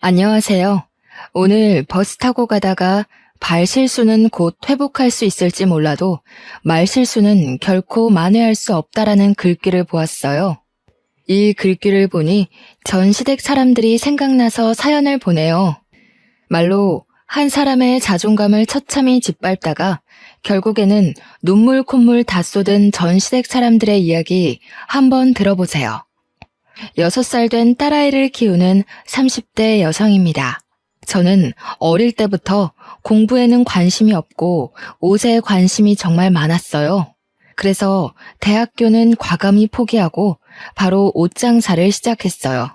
안녕하세요. 오늘 버스 타고 가다가 발 실수는 곧 회복할 수 있을지 몰라도 말 실수는 결코 만회할 수 없다라는 글귀를 보았어요. 이 글귀를 보니 전 시댁 사람들이 생각나서 사연을 보내요. 말로 한 사람의 자존감을 처참히 짓밟다가 결국에는 눈물 콧물 다 쏟은 전 시댁 사람들의 이야기 한번 들어보세요. 6살 된 딸아이를 키우는 30대 여성입니다. 저는 어릴 때부터 공부에는 관심이 없고 옷에 관심이 정말 많았어요. 그래서 대학교는 과감히 포기하고 바로 옷 장사를 시작했어요.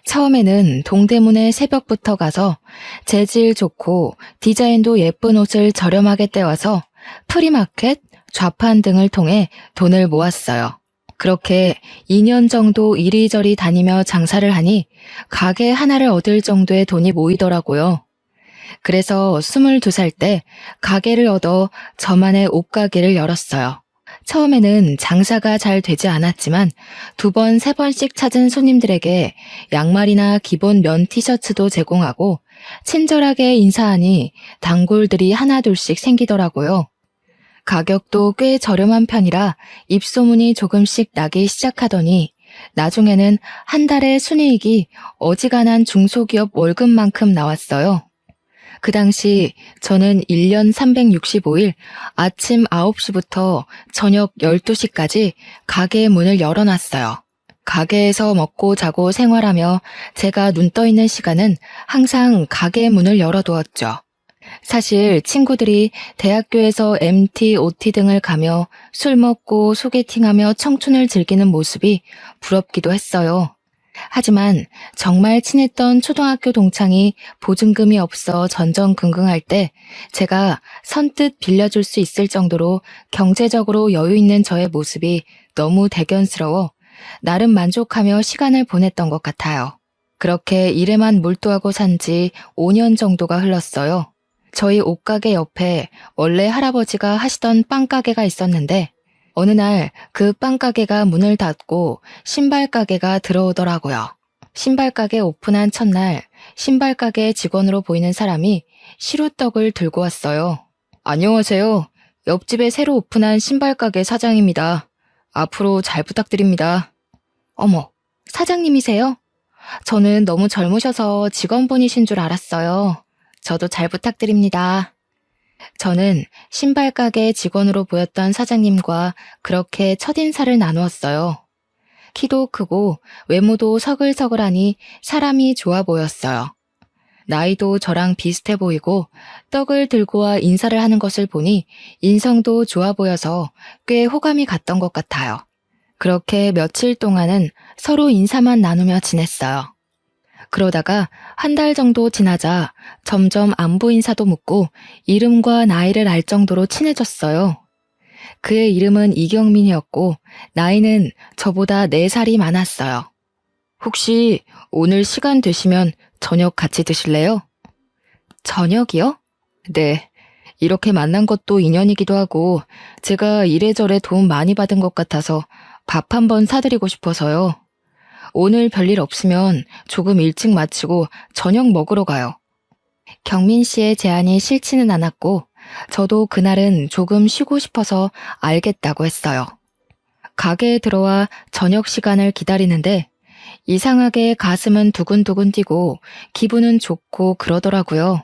처음에는 동대문에 새벽부터 가서 재질 좋고 디자인도 예쁜 옷을 저렴하게 떼와서 프리마켓, 좌판 등을 통해 돈을 모았어요. 그렇게 2년 정도 이리저리 다니며 장사를 하니 가게 하나를 얻을 정도의 돈이 모이더라고요. 그래서 22살 때 가게를 얻어 저만의 옷가게를 열었어요. 처음에는 장사가 잘 되지 않았지만 2번, 3번씩 찾은 손님들에게 양말이나 기본 면 티셔츠도 제공하고 친절하게 인사하니 단골들이 하나둘씩 생기더라고요. 가격도 꽤 저렴한 편이라 입소문이 조금씩 나기 시작하더니 나중에는 한 달에 순이익이 어지간한 중소기업 월급만큼 나왔어요. 그 당시 저는 1년 365일 아침 9시부터 저녁 12시까지 가게의 문을 열어놨어요. 가게에서 먹고 자고 생활하며 제가 눈 떠 있는 시간은 항상 가게의 문을 열어두었죠. 사실 친구들이 대학교에서 MT, OT 등을 가며 술 먹고 소개팅하며 청춘을 즐기는 모습이 부럽기도 했어요. 하지만 정말 친했던 초등학교 동창이 보증금이 없어 전전긍긍할 때 제가 선뜻 빌려줄 수 있을 정도로 경제적으로 여유 있는 저의 모습이 너무 대견스러워 나름 만족하며 시간을 보냈던 것 같아요. 그렇게 일에만 몰두하고 산 지 5년 정도가 흘렀어요. 저희 옷가게 옆에 원래 할아버지가 하시던 빵가게가 있었는데 어느 날 그 빵가게가 문을 닫고 신발가게가 들어오더라고요. 신발가게 오픈한 첫날 신발가게 직원으로 보이는 사람이 시루떡을 들고 왔어요. 안녕하세요. 옆집에 새로 오픈한 신발가게 사장입니다. 앞으로 잘 부탁드립니다. 어머, 사장님이세요? 저는 너무 젊으셔서 직원분이신 줄 알았어요. 저도 잘 부탁드립니다. 저는 신발가게 직원으로 보였던 사장님과 그렇게 첫인사를 나누었어요. 키도 크고 외모도 서글서글하니 사람이 좋아 보였어요. 나이도 저랑 비슷해 보이고 떡을 들고 와 인사를 하는 것을 보니 인성도 좋아 보여서 꽤 호감이 갔던 것 같아요. 그렇게 며칠 동안은 서로 인사만 나누며 지냈어요. 그러다가 한 달 정도 지나자 점점 안부 인사도 묻고 이름과 나이를 알 정도로 친해졌어요. 그의 이름은 이경민이었고 나이는 저보다 4살이 많았어요. 혹시 오늘 시간 되시면 저녁 같이 드실래요? 저녁이요? 네. 이렇게 만난 것도 인연이기도 하고 제가 이래저래 도움 많이 받은 것 같아서 밥 한번 사드리고 싶어서요. 오늘 별일 없으면 조금 일찍 마치고 저녁 먹으러 가요. 경민 씨의 제안이 싫지는 않았고 저도 그날은 조금 쉬고 싶어서 알겠다고 했어요. 가게에 들어와 저녁 시간을 기다리는데 이상하게 가슴은 두근두근 뛰고 기분은 좋고 그러더라고요.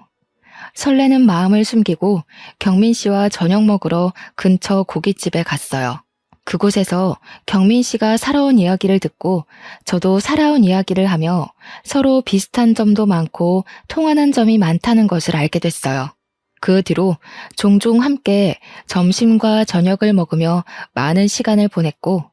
설레는 마음을 숨기고 경민 씨와 저녁 먹으러 근처 고깃집에 갔어요. 그곳에서 경민 씨가 살아온 이야기를 듣고 저도 살아온 이야기를 하며 서로 비슷한 점도 많고 통하는 점이 많다는 것을 알게 됐어요. 그 뒤로 종종 함께 점심과 저녁을 먹으며 많은 시간을 보냈고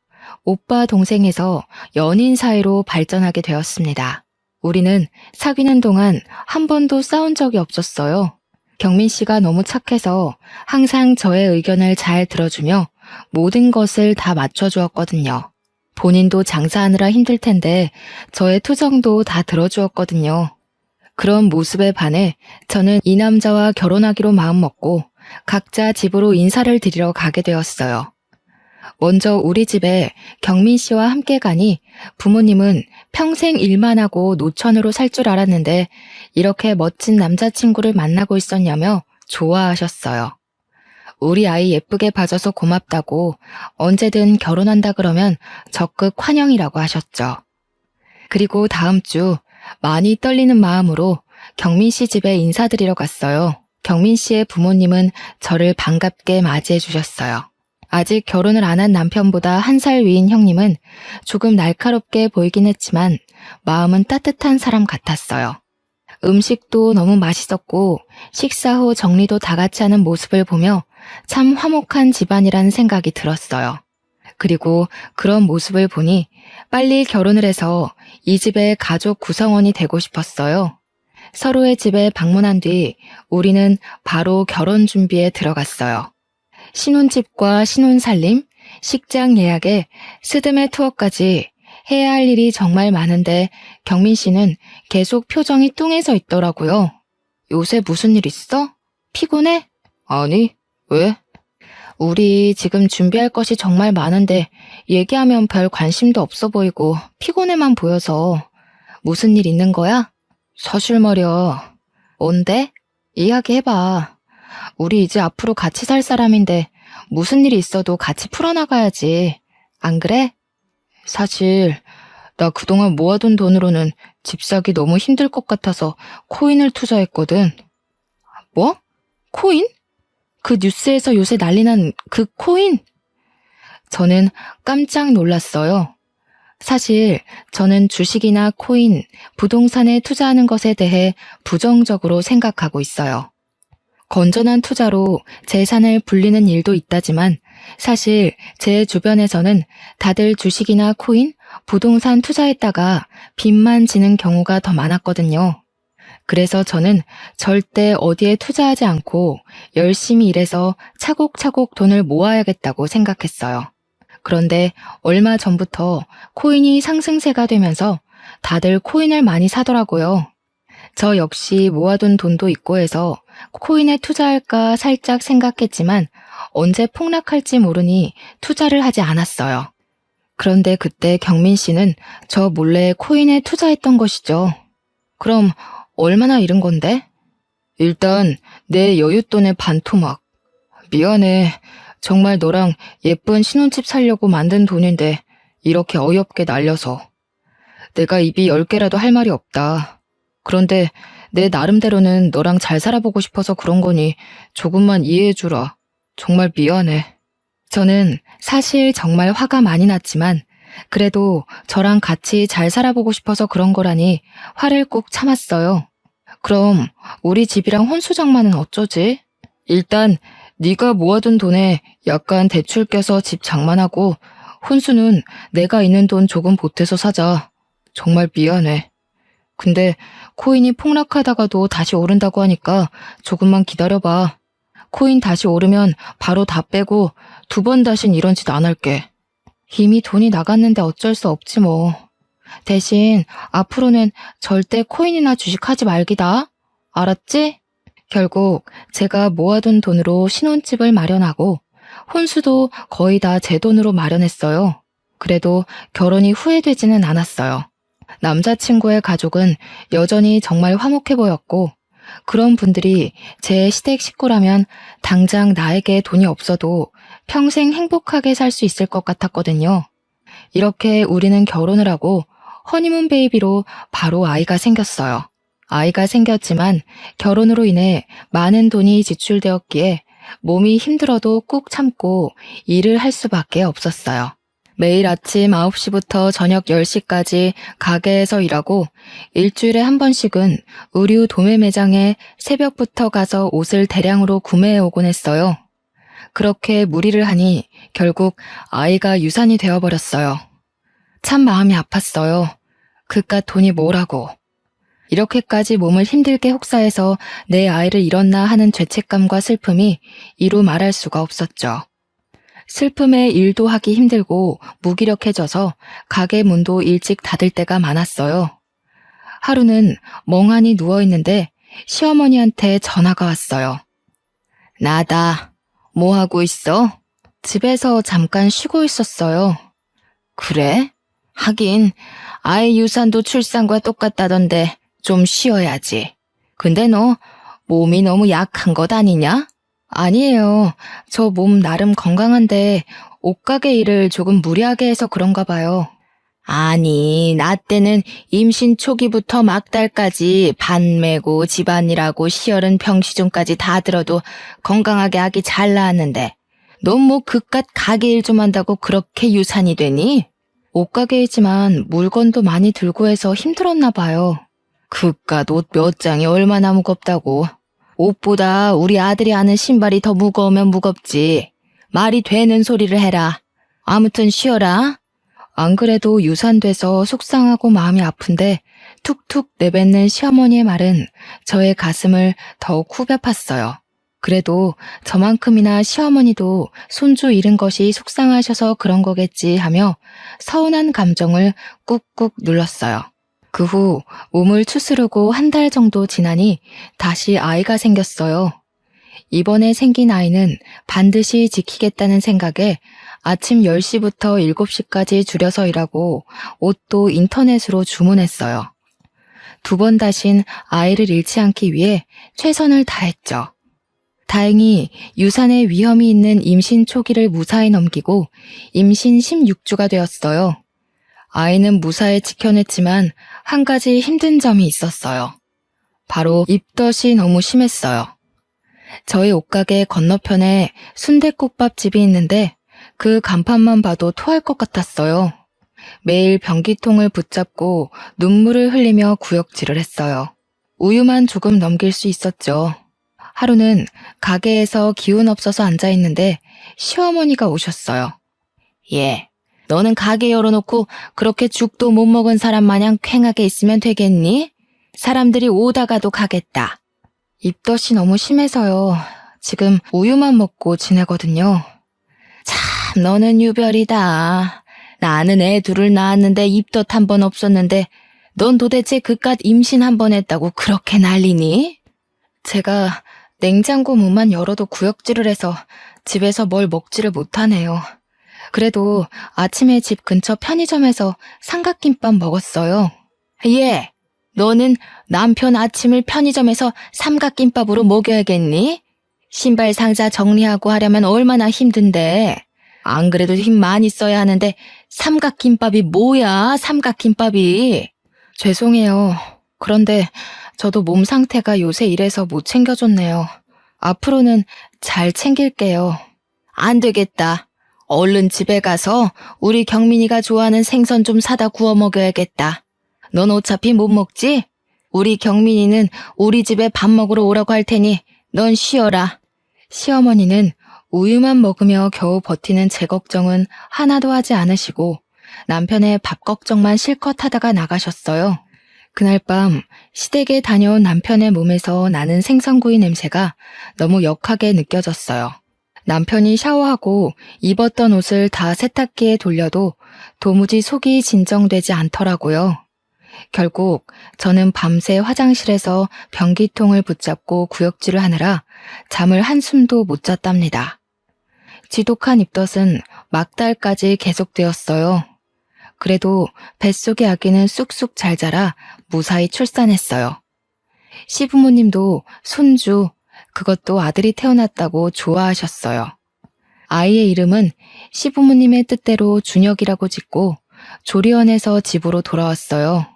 오빠 동생에서 연인 사이로 발전하게 되었습니다. 우리는 사귀는 동안 한 번도 싸운 적이 없었어요. 경민 씨가 너무 착해서 항상 저의 의견을 잘 들어주며 모든 것을 다 맞춰주었거든요. 본인도 장사하느라 힘들 텐데 저의 투정도 다 들어주었거든요. 그런 모습에 반해 저는 이 남자와 결혼하기로 마음먹고 각자 집으로 인사를 드리러 가게 되었어요. 먼저 우리 집에 경민 씨와 함께 가니 부모님은 평생 일만 하고 노천으로 살 줄 알았는데 이렇게 멋진 남자친구를 만나고 있었냐며 좋아하셨어요. 우리 아이 예쁘게 봐줘서 고맙다고 언제든 결혼한다 그러면 적극 환영이라고 하셨죠. 그리고 다음 주 많이 떨리는 마음으로 경민 씨 집에 인사드리러 갔어요. 경민 씨의 부모님은 저를 반갑게 맞이해 주셨어요. 아직 결혼을 안 한 남편보다 1살 위인 형님은 조금 날카롭게 보이긴 했지만 마음은 따뜻한 사람 같았어요. 음식도 너무 맛있었고 식사 후 정리도 다 같이 하는 모습을 보며 참 화목한 집안이란 생각이 들었어요. 그리고 그런 모습을 보니 빨리 결혼을 해서 이 집의 가족 구성원이 되고 싶었어요. 서로의 집에 방문한 뒤 우리는 바로 결혼 준비에 들어갔어요. 신혼집과 신혼살림, 식장 예약에 스드메 투어까지 해야 할 일이 정말 많은데 경민 씨는 계속 표정이 뚱해져 있더라고요. 요새 무슨 일 있어? 피곤해? 아니, 왜? 우리 지금 준비할 것이 정말 많은데 얘기하면 별 관심도 없어 보이고 피곤해만 보여서. 무슨 일 있는 거야? 사실 말이야. 뭔데? 이야기해봐. 우리 이제 앞으로 같이 살 사람인데 무슨 일이 있어도 같이 풀어나가야지. 안 그래? 사실 나 그동안 모아둔 돈으로는 집 사기 너무 힘들 것 같아서 코인을 투자했거든. 뭐? 코인? 그 뉴스에서 요새 난리난 그 코인? 저는 깜짝 놀랐어요. 사실 저는 주식이나 코인, 부동산에 투자하는 것에 대해 부정적으로 생각하고 있어요. 건전한 투자로 재산을 불리는 일도 있다지만 사실 제 주변에서는 다들 주식이나 코인, 부동산 투자했다가 빚만 지는 경우가 더 많았거든요. 그래서 저는 절대 어디에 투자하지 않고 열심히 일해서 차곡차곡 돈을 모아야겠다고 생각했어요. 그런데 얼마 전부터 코인이 상승세가 되면서 다들 코인을 많이 사더라고요. 저 역시 모아둔 돈도 있고 해서 코인에 투자할까 살짝 생각했지만 언제 폭락할지 모르니 투자를 하지 않았어요. 그런데 그때 경민 씨는 저 몰래 코인에 투자했던 것이죠. 그럼 얼마나 잃은 건데? 일단 내 여윳돈의 반토막. 미안해. 정말 너랑 예쁜 신혼집 살려고 만든 돈인데 이렇게 어이없게 날려서. 내가 입이 10개라도 할 말이 없다. 그런데 내 나름대로는 너랑 잘 살아보고 싶어서 그런 거니 조금만 이해해주라. 정말 미안해. 저는 사실 정말 화가 많이 났지만 그래도 저랑 같이 잘 살아보고 싶어서 그런 거라니 화를 꾹 참았어요. 그럼 우리 집이랑 혼수장만은 어쩌지? 일단 네가 모아둔 돈에 약간 대출 껴서 집 장만하고 혼수는 내가 있는 돈 조금 보태서 사자. 정말 미안해. 근데 코인이 폭락하다가도 다시 오른다고 하니까 조금만 기다려봐. 코인 다시 오르면 바로 다 빼고 2번 다신 이런 짓 안 할게. 이미 돈이 나갔는데 어쩔 수 없지 뭐. 대신 앞으로는 절대 코인이나 주식하지 말기다. 알았지? 결국 제가 모아둔 돈으로 신혼집을 마련하고 혼수도 거의 다 제 돈으로 마련했어요. 그래도 결혼이 후회되지는 않았어요. 남자친구의 가족은 여전히 정말 화목해 보였고 그런 분들이 제 시댁 식구라면 당장 나에게 돈이 없어도 평생 행복하게 살 수 있을 것 같았거든요. 이렇게 우리는 결혼을 하고 허니문 베이비로 바로 아이가 생겼어요. 아이가 생겼지만 결혼으로 인해 많은 돈이 지출되었기에 몸이 힘들어도 꾹 참고 일을 할 수밖에 없었어요. 매일 아침 9시부터 저녁 10시까지 가게에서 일하고 일주일에 한 번씩은 의류 도매 매장에 새벽부터 가서 옷을 대량으로 구매해 오곤 했어요. 그렇게 무리를 하니 결국 아이가 유산이 되어버렸어요. 참 마음이 아팠어요. 그깟 돈이 뭐라고. 이렇게까지 몸을 힘들게 혹사해서 내 아이를 잃었나 하는 죄책감과 슬픔이 이루 말할 수가 없었죠. 슬픔에 일도 하기 힘들고 무기력해져서 가게 문도 일찍 닫을 때가 많았어요. 하루는 멍하니 누워있는데 시어머니한테 전화가 왔어요. 나다. 뭐 하고 있어? 집에서 잠깐 쉬고 있었어요. 그래? 하긴 아이 유산도 출산과 똑같다던데 좀 쉬어야지. 근데 너 몸이 너무 약한 것 아니냐? 아니에요. 저 몸 나름 건강한데 옷가게 일을 조금 무리하게 해서 그런가 봐요. 아니, 나 때는 임신 초기부터 막달까지 반 메고 집안일하고 시열은 병시중까지 다 들어도 건강하게 아기 잘 낳았는데 넌 뭐 그깟 가게 일 좀 한다고 그렇게 유산이 되니? 옷가게이지만 물건도 많이 들고 해서 힘들었나 봐요. 그깟 옷 몇 장이 얼마나 무겁다고. 옷보다 우리 아들이 하는 신발이 더 무거우면 무겁지. 말이 되는 소리를 해라. 아무튼 쉬어라. 안 그래도 유산돼서 속상하고 마음이 아픈데 툭툭 내뱉는 시어머니의 말은 저의 가슴을 더욱 후벼 팠어요. 그래도 저만큼이나 시어머니도 손주 잃은 것이 속상하셔서 그런 거겠지 하며 서운한 감정을 꾹꾹 눌렀어요. 그 후 몸을 추스르고 한 달 정도 지나니 다시 아이가 생겼어요. 이번에 생긴 아이는 반드시 지키겠다는 생각에 아침 10시부터 7시까지 줄여서 일하고 옷도 인터넷으로 주문했어요. 두 번 다신 아이를 잃지 않기 위해 최선을 다했죠. 다행히 유산에 위험이 있는 임신 초기를 무사히 넘기고 임신 16주가 되었어요. 아이는 무사히 지켜냈지만 한 가지 힘든 점이 있었어요. 바로 입덧이 너무 심했어요. 저희 옷가게 건너편에 순댓국밥집이 있는데 그 간판만 봐도 토할 것 같았어요. 매일 변기통을 붙잡고 눈물을 흘리며 구역질을 했어요. 우유만 조금 넘길 수 있었죠. 하루는 가게에서 기운 없어서 앉아있는데 시어머니가 오셨어요. 예, 너는 가게 열어놓고 그렇게 죽도 못 먹은 사람 마냥 퀭하게 있으면 되겠니? 사람들이 오다가도 가겠다. 입덧이 너무 심해서요. 지금 우유만 먹고 지내거든요. 참, 너는 유별이다. 나는 애 둘을 낳았는데 입덧 한 번 없었는데 넌 도대체 그깟 임신 한 번 했다고 그렇게 난리니? 제가 냉장고 문만 열어도 구역질을 해서 집에서 뭘 먹지를 못하네요. 그래도 아침에 집 근처 편의점에서 삼각김밥 먹었어요. 예, 너는 남편 아침을 편의점에서 삼각김밥으로 먹여야겠니? 신발 상자 정리하고 하려면 얼마나 힘든데. 안 그래도 힘 많이 써야 하는데 삼각김밥이 뭐야, 삼각김밥이. 죄송해요. 그런데 저도 몸 상태가 요새 이래서 못 챙겨줬네요. 앞으로는 잘 챙길게요. 안 되겠다. 얼른 집에 가서 우리 경민이가 좋아하는 생선 좀 사다 구워 먹여야겠다. 넌 어차피 못 먹지? 우리 경민이는 우리 집에 밥 먹으러 오라고 할 테니 넌 쉬어라. 시어머니는 우유만 먹으며 겨우 버티는 제 걱정은 하나도 하지 않으시고 남편의 밥 걱정만 실컷 하다가 나가셨어요. 그날 밤 시댁에 다녀온 남편의 몸에서 나는 생선구이 냄새가 너무 역하게 느껴졌어요. 남편이 샤워하고 입었던 옷을 다 세탁기에 돌려도 도무지 속이 진정되지 않더라고요. 결국 저는 밤새 화장실에서 변기통을 붙잡고 구역질을 하느라 잠을 한숨도 못 잤답니다. 지독한 입덧은 막달까지 계속되었어요. 그래도 뱃속의 아기는 쑥쑥 잘 자라 무사히 출산했어요. 시부모님도 손주, 그것도 아들이 태어났다고 좋아하셨어요. 아이의 이름은 시부모님의 뜻대로 준혁이라고 짓고 조리원에서 집으로 돌아왔어요.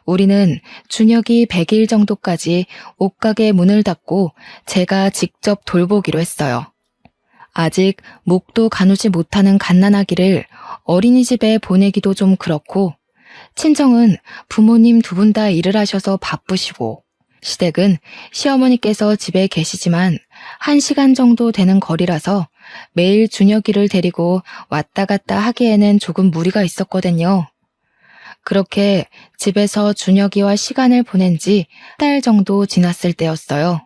우리는 준혁이 100일 정도까지 옷가게 문을 닫고 제가 직접 돌보기로 했어요. 아직 목도 가누지 못하는 갓난아기를 어린이집에 보내기도 좀 그렇고 친정은 부모님 두 분 다 일을 하셔서 바쁘시고 시댁은 시어머니께서 집에 계시지만 1시간 정도 되는 거리라서 매일 준혁이를 데리고 왔다 갔다 하기에는 조금 무리가 있었거든요. 그렇게 집에서 준혁이와 시간을 보낸 지 한 달 정도 지났을 때였어요.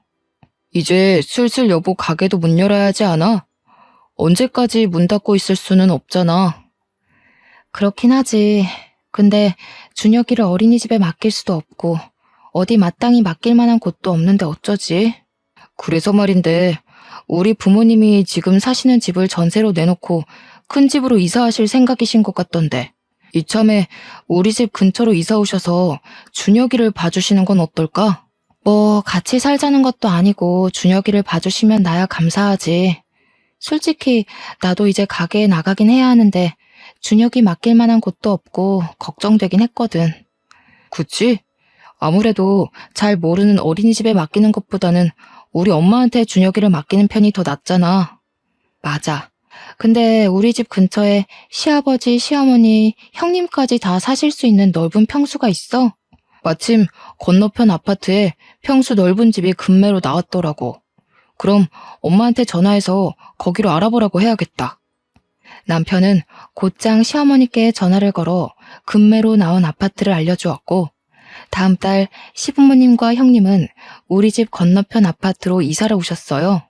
이제 슬슬 여보 가게도 문 열어야 하지 않아? 언제까지 문 닫고 있을 수는 없잖아. 그렇긴 하지. 근데 준혁이를 어린이집에 맡길 수도 없고 어디 마땅히 맡길 만한 곳도 없는데 어쩌지? 그래서 말인데 우리 부모님이 지금 사시는 집을 전세로 내놓고 큰 집으로 이사하실 생각이신 것 같던데. 이참에 우리 집 근처로 이사 오셔서 준혁이를 봐주시는 건 어떨까? 뭐 같이 살자는 것도 아니고 준혁이를 봐주시면 나야 감사하지. 솔직히 나도 이제 가게에 나가긴 해야 하는데 준혁이 맡길 만한 곳도 없고 걱정되긴 했거든. 그치? 아무래도 잘 모르는 어린이집에 맡기는 것보다는 우리 엄마한테 준혁이를 맡기는 편이 더 낫잖아. 맞아. 근데 우리 집 근처에 시아버지, 시어머니, 형님까지 다 사실 수 있는 넓은 평수가 있어. 마침 건너편 아파트에 평수 넓은 집이 급매로 나왔더라고. 그럼 엄마한테 전화해서 거기로 알아보라고 해야겠다. 남편은 곧장 시어머니께 전화를 걸어 급매로 나온 아파트를 알려주었고, 다음 달 시부모님과 형님은 우리 집 건너편 아파트로 이사를 오셨어요.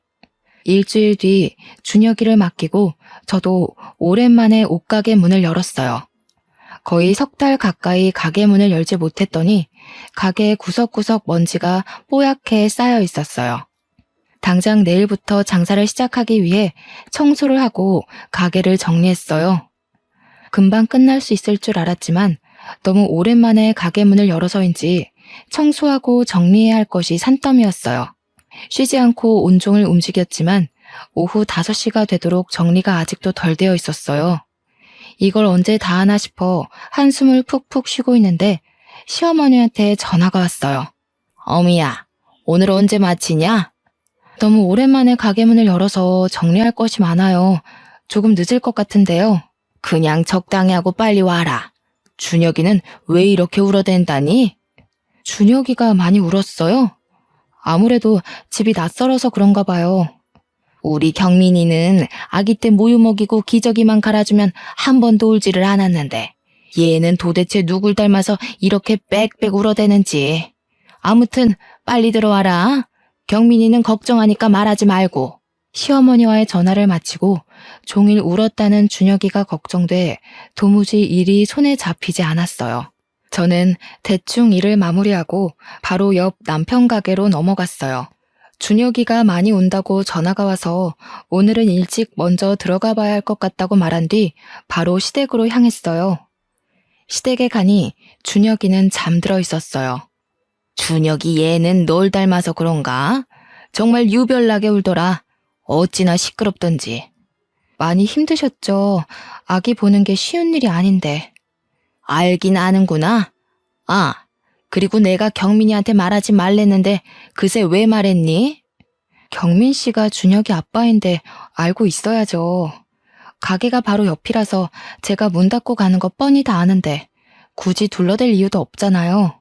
일주일 뒤 준혁이를 맡기고 저도 오랜만에 옷가게 문을 열었어요. 거의 석 달 가까이 가게 문을 열지 못했더니 가게 구석구석 먼지가 뽀얗게 쌓여 있었어요. 당장 내일부터 장사를 시작하기 위해 청소를 하고 가게를 정리했어요. 금방 끝날 수 있을 줄 알았지만 너무 오랜만에 가게 문을 열어서인지 청소하고 정리해야 할 것이 산더미였어요. 쉬지 않고 온종일 움직였지만 오후 5시가 되도록 정리가 아직도 덜 되어 있었어요. 이걸 언제 다 하나 싶어 한숨을 푹푹 쉬고 있는데 시어머니한테 전화가 왔어요. 어미야, 오늘 언제 마치냐? 너무 오랜만에 가게 문을 열어서 정리할 것이 많아요. 조금 늦을 것 같은데요. 그냥 적당히 하고 빨리 와라. 준혁이는 왜 이렇게 울어댄다니? 준혁이가 많이 울었어요? 아무래도 집이 낯설어서 그런가 봐요. 우리 경민이는 아기 때 모유 먹이고 기저귀만 갈아주면 한 번도 울지를 않았는데 얘는 도대체 누굴 닮아서 이렇게 빽빽 울어대는지. 아무튼 빨리 들어와라. 경민이는 걱정하니까 말하지 말고. 시어머니와의 전화를 마치고 종일 울었다는 준혁이가 걱정돼 도무지 일이 손에 잡히지 않았어요. 저는 대충 일을 마무리하고 바로 옆 남편 가게로 넘어갔어요. 준혁이가 많이 온다고 전화가 와서 오늘은 일찍 먼저 들어가 봐야 할 것 같다고 말한 뒤 바로 시댁으로 향했어요. 시댁에 가니 준혁이는 잠들어 있었어요. 준혁이 얘는 널 닮아서 그런가? 정말 유별나게 울더라. 어찌나 시끄럽던지. 많이 힘드셨죠? 아기 보는 게 쉬운 일이 아닌데. 알긴 아는구나. 아, 그리고 내가 경민이한테 말하지 말랬는데 그새 왜 말했니? 경민 씨가 준혁이 아빠인데 알고 있어야죠. 가게가 바로 옆이라서 제가 문 닫고 가는 거 뻔히 다 아는데 굳이 둘러댈 이유도 없잖아요.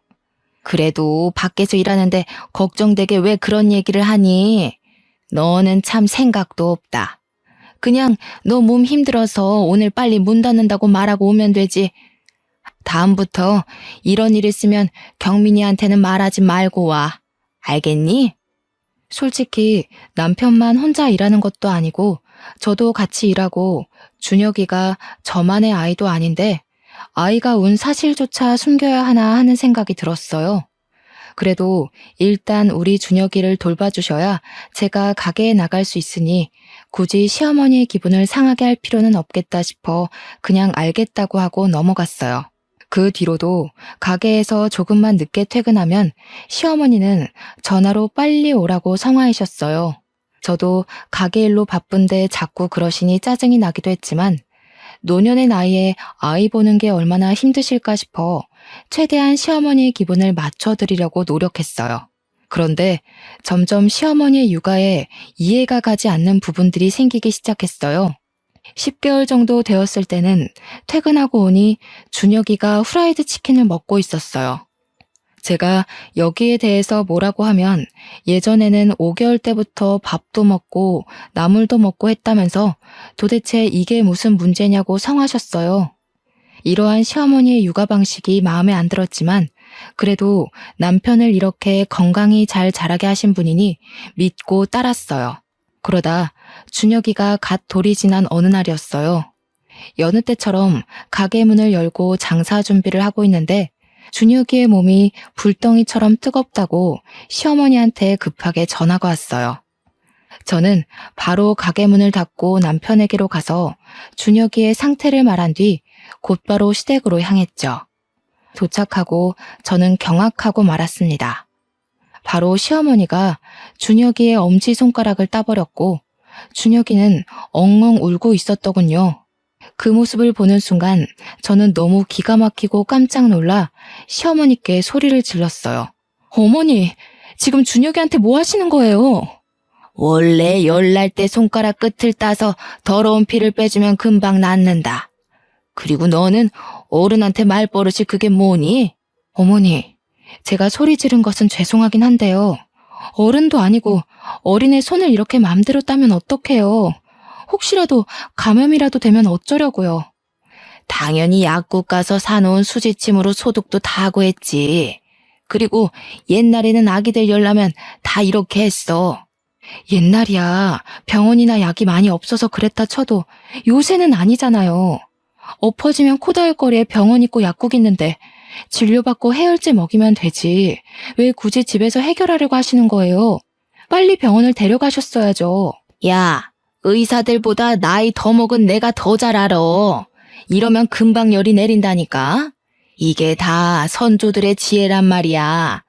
그래도 밖에서 일하는데 걱정되게 왜 그런 얘기를 하니? 너는 참 생각도 없다. 그냥 너 몸 힘들어서 오늘 빨리 문 닫는다고 말하고 오면 되지. 다음부터 이런 일 있으면 경민이한테는 말하지 말고 와. 알겠니? 솔직히 남편만 혼자 일하는 것도 아니고 저도 같이 일하고 준혁이가 저만의 아이도 아닌데 아이가 운 사실조차 숨겨야 하나 하는 생각이 들었어요. 그래도 일단 우리 준혁이를 돌봐주셔야 제가 가게에 나갈 수 있으니 굳이 시어머니의 기분을 상하게 할 필요는 없겠다 싶어 그냥 알겠다고 하고 넘어갔어요. 그 뒤로도 가게에서 조금만 늦게 퇴근하면 시어머니는 전화로 빨리 오라고 성화하셨어요. 저도 가게 일로 바쁜데 자꾸 그러시니 짜증이 나기도 했지만 노년의 나이에 아이 보는 게 얼마나 힘드실까 싶어 최대한 시어머니의 기분을 맞춰드리려고 노력했어요. 그런데 점점 시어머니의 육아에 이해가 가지 않는 부분들이 생기기 시작했어요. 10개월 정도 되었을 때는 퇴근하고 오니 준혁이가 후라이드 치킨을 먹고 있었어요. 제가 여기에 대해서 뭐라고 하면 예전에는 5개월 때부터 밥도 먹고 나물도 먹고 했다면서 도대체 이게 무슨 문제냐고 성하셨어요. 이러한 시어머니의 육아 방식이 마음에 안 들었지만 그래도 남편을 이렇게 건강히 잘 자라게 하신 분이니 믿고 따랐어요. 그러다 준혁이가 갓 돌이 지난 어느 날이었어요. 여느 때처럼 가게 문을 열고 장사 준비를 하고 있는데 준혁이의 몸이 불덩이처럼 뜨겁다고 시어머니한테 급하게 전화가 왔어요. 저는 바로 가게 문을 닫고 남편에게로 가서 준혁이의 상태를 말한 뒤 곧바로 시댁으로 향했죠. 도착하고 저는 경악하고 말았습니다. 바로 시어머니가 준혁이의 엄지손가락을 따버렸고 준혁이는 엉엉 울고 있었더군요. 그 모습을 보는 순간 저는 너무 기가 막히고 깜짝 놀라 시어머니께 소리를 질렀어요. 어머니, 지금 준혁이한테 뭐 하시는 거예요? 원래 열날 때 손가락 끝을 따서 더러운 피를 빼주면 금방 낫는다. 그리고 너는 어른한테 말버릇이 그게 뭐니? 어머니, 제가 소리 지른 것은 죄송하긴 한데요. 어른도 아니고 어린애 손을 이렇게 맘대로 따면 어떡해요. 혹시라도 감염이라도 되면 어쩌려고요. 당연히 약국 가서 사놓은 수지침으로 소독도 다 하고 했지. 그리고 옛날에는 아기들 열나면 다 이렇게 했어. 옛날이야 병원이나 약이 많이 없어서 그랬다 쳐도 요새는 아니잖아요. 엎어지면 코다할거리에 병원 있고 약국 있는데 진료받고 해열제 먹이면 되지. 왜 굳이 집에서 해결하려고 하시는 거예요? 빨리 병원을 데려가셨어야죠. 야, 의사들보다 나이 더 먹은 내가 더 잘 알아. 이러면 금방 열이 내린다니까. 이게 다 선조들의 지혜란 말이야.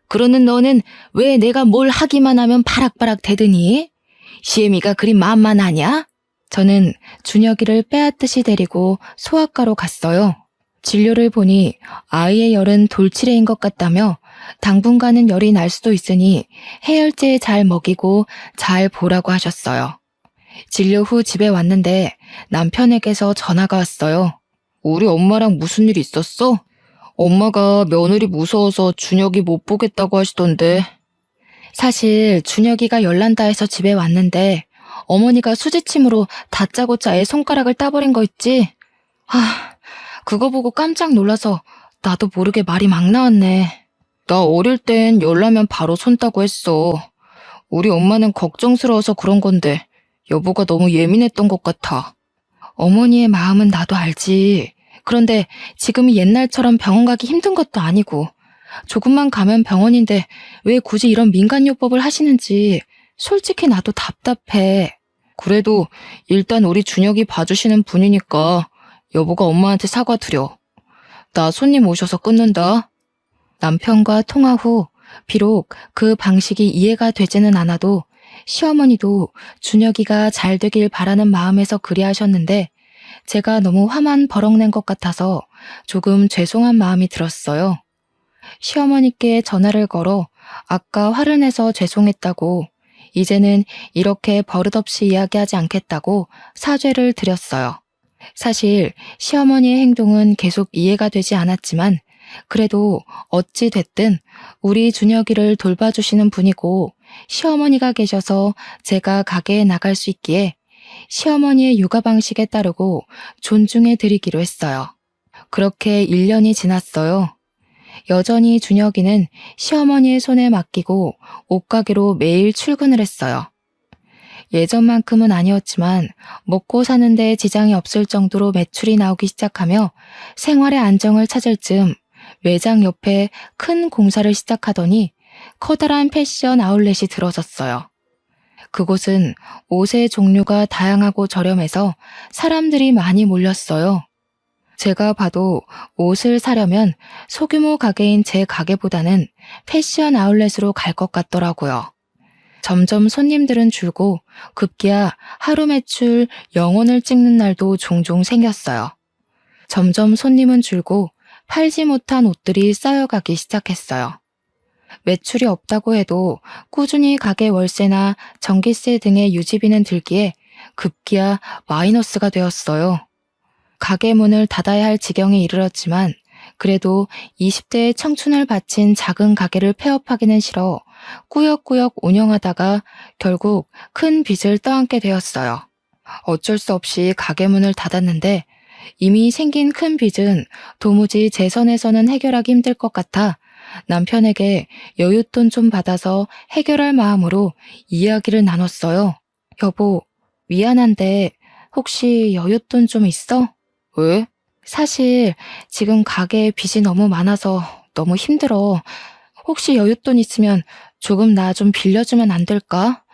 그러는 너는 왜 내가 뭘 하기만 하면 바락바락 대드니? 시애미가 그리 만만하냐? 저는 준혁이를 빼앗듯이 데리고 소아과로 갔어요. 진료를 보니 아이의 열은 돌치레인 것 같다며 당분간은 열이 날 수도 있으니 해열제 잘 먹이고 잘 보라고 하셨어요. 진료 후 집에 왔는데 남편에게서 전화가 왔어요. 우리 엄마랑 무슨 일 있었어? 엄마가 며느리 무서워서 준혁이 못 보겠다고 하시던데. 사실 준혁이가 열난다 해서 집에 왔는데 어머니가 수지침으로 다짜고짜 애 손가락을 따버린 거 있지? 그거 보고 깜짝 놀라서 나도 모르게 말이 막 나왔네. 나 어릴 땐 열나면 바로 손 따고 했어. 우리 엄마는 걱정스러워서 그런 건데 여보가 너무 예민했던 것 같아. 어머니의 마음은 나도 알지. 그런데 지금이 옛날처럼 병원 가기 힘든 것도 아니고 조금만 가면 병원인데 왜 굳이 이런 민간요법을 하시는지 솔직히 나도 답답해. 그래도 일단 우리 준혁이 봐주시는 분이니까 여보가 엄마한테 사과드려. 나 손님 오셔서 끊는다. 남편과 통화 후 비록 그 방식이 이해가 되지는 않아도 시어머니도 준혁이가 잘 되길 바라는 마음에서 그리하셨는데 제가 너무 화만 버럭낸 것 같아서 조금 죄송한 마음이 들었어요. 시어머니께 전화를 걸어 아까 화를 내서 죄송했다고 이제는 이렇게 버릇없이 이야기하지 않겠다고 사죄를 드렸어요. 사실 시어머니의 행동은 계속 이해가 되지 않았지만 그래도 어찌 됐든 우리 준혁이를 돌봐주시는 분이고 시어머니가 계셔서 제가 가게에 나갈 수 있기에 시어머니의 육아 방식에 따르고 존중해 드리기로 했어요. 그렇게 1년이 지났어요. 여전히 준혁이는 시어머니의 손에 맡기고 옷가게로 매일 출근을 했어요. 예전만큼은 아니었지만 먹고 사는데 지장이 없을 정도로 매출이 나오기 시작하며 생활의 안정을 찾을 즈음 매장 옆에 큰 공사를 시작하더니 커다란 패션 아울렛이 들어섰어요. 그곳은 옷의 종류가 다양하고 저렴해서 사람들이 많이 몰렸어요. 제가 봐도 옷을 사려면 소규모 가게인 제 가게보다는 패션 아울렛으로 갈 것 같더라고요. 점점 손님들은 줄고 급기야 하루 매출 0원을 찍는 날도 종종 생겼어요. 점점 손님은 줄고 팔지 못한 옷들이 쌓여가기 시작했어요. 매출이 없다고 해도 꾸준히 가게 월세나 전기세 등의 유지비는 들기에 급기야 마이너스가 되었어요. 가게 문을 닫아야 할 지경에 이르렀지만 그래도 20대의 청춘을 바친 작은 가게를 폐업하기는 싫어 꾸역꾸역 운영하다가 결국 큰 빚을 떠안게 되었어요. 어쩔 수 없이 가게 문을 닫았는데 이미 생긴 큰 빚은 도무지 제 선에서는 해결하기 힘들 것 같아 남편에게 여윳돈 좀 받아서 해결할 마음으로 이야기를 나눴어요. 여보, 미안한데 혹시 여윳돈 좀 있어? 왜? 사실 지금 가게에 빚이 너무 많아서 너무 힘들어. 혹시 여윳돈 있으면 조금 나 좀 빌려주면 안 될까?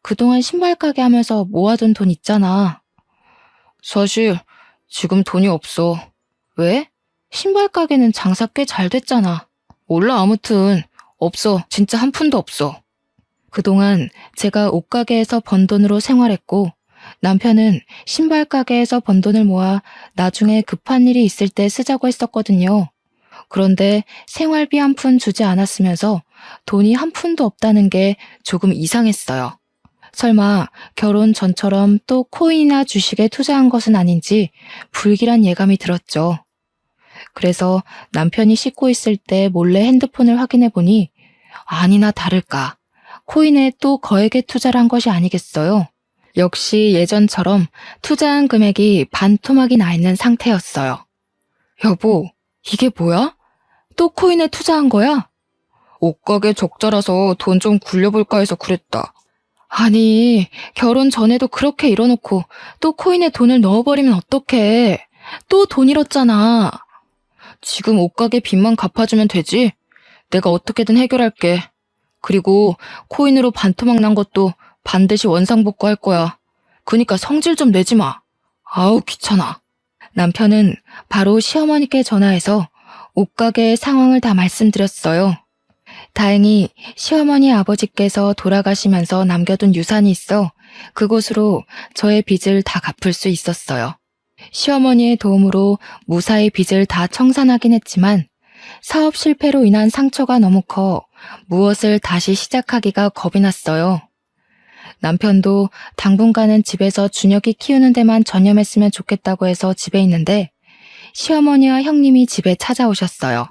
그동안 신발 가게 하면서 모아둔 돈 있잖아. 사실 지금 돈이 없어. 왜? 신발 가게는 장사 꽤 잘 됐잖아. 몰라, 아무튼 없어. 진짜 한 푼도 없어. 그동안 제가 옷가게에서 번 돈으로 생활했고 남편은 신발 가게에서 번 돈을 모아 나중에 급한 일이 있을 때 쓰자고 했었거든요. 그런데 생활비 한 푼 주지 않았으면서 돈이 한 푼도 없다는 게 조금 이상했어요. 설마 결혼 전처럼 또 코인이나 주식에 투자한 것은 아닌지 불길한 예감이 들었죠. 그래서 남편이 씻고 있을 때 몰래 핸드폰을 확인해 보니 아니나 다를까 코인에 또 거액의 투자를 한 것이 아니겠어요. 역시 예전처럼 투자한 금액이 반토막이 나 있는 상태였어요. 여보, 이게 뭐야? 또 코인에 투자한 거야? 옷가게 적자라서 돈 좀 굴려볼까 해서 그랬다. 아니, 결혼 전에도 그렇게 이러놓고 또 코인에 돈을 넣어버리면 어떡해. 또 돈 잃었잖아. 지금 옷가게 빚만 갚아주면 되지? 내가 어떻게든 해결할게. 그리고 코인으로 반토막 난 것도 반드시 원상복구할 거야. 그니까 성질 좀 내지 마. 아우, 귀찮아. 남편은 바로 시어머니께 전화해서 옷가게의 상황을 다 말씀드렸어요. 다행히 시어머니 아버지께서 돌아가시면서 남겨둔 유산이 있어 그곳으로 저의 빚을 다 갚을 수 있었어요. 시어머니의 도움으로 무사히 빚을 다 청산하긴 했지만 사업 실패로 인한 상처가 너무 커 무엇을 다시 시작하기가 겁이 났어요. 남편도 당분간은 집에서 준혁이 키우는 데만 전념했으면 좋겠다고 해서 집에 있는데 시어머니와 형님이 집에 찾아오셨어요.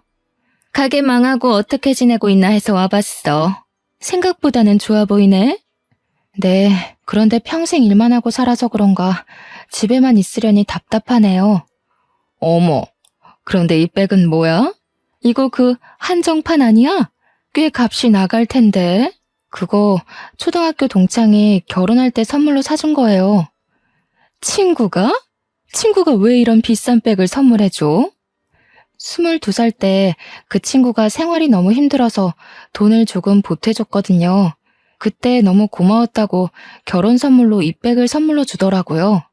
가게 망하고 어떻게 지내고 있나 해서 와봤어. 생각보다는 좋아 보이네. 네, 그런데 평생 일만 하고 살아서 그런가 집에만 있으려니 답답하네요. 어머, 그런데 이 백은 뭐야? 이거 그 한정판 아니야? 꽤 값이 나갈 텐데. 그거 초등학교 동창이 결혼할 때 선물로 사준 거예요. 친구가? 친구가 왜 이런 비싼 백을 선물해줘? 22살 때 그 친구가 생활이 너무 힘들어서 돈을 조금 보태줬거든요. 그때 너무 고마웠다고 결혼 선물로 이 백을 선물로 주더라고요.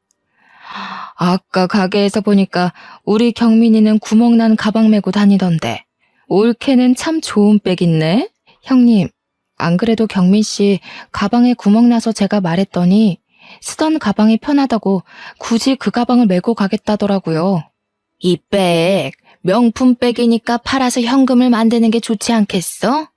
아까 가게에서 보니까 우리 경민이는 구멍난 가방 메고 다니던데. 올케는 참 좋은 백 있네. 형님, 안 그래도 경민 씨 가방에 구멍 나서 제가 말했더니 쓰던 가방이 편하다고 굳이 그 가방을 메고 가겠다더라고요. 이 백, 명품 백이니까 팔아서 현금을 만드는 게 좋지 않겠어?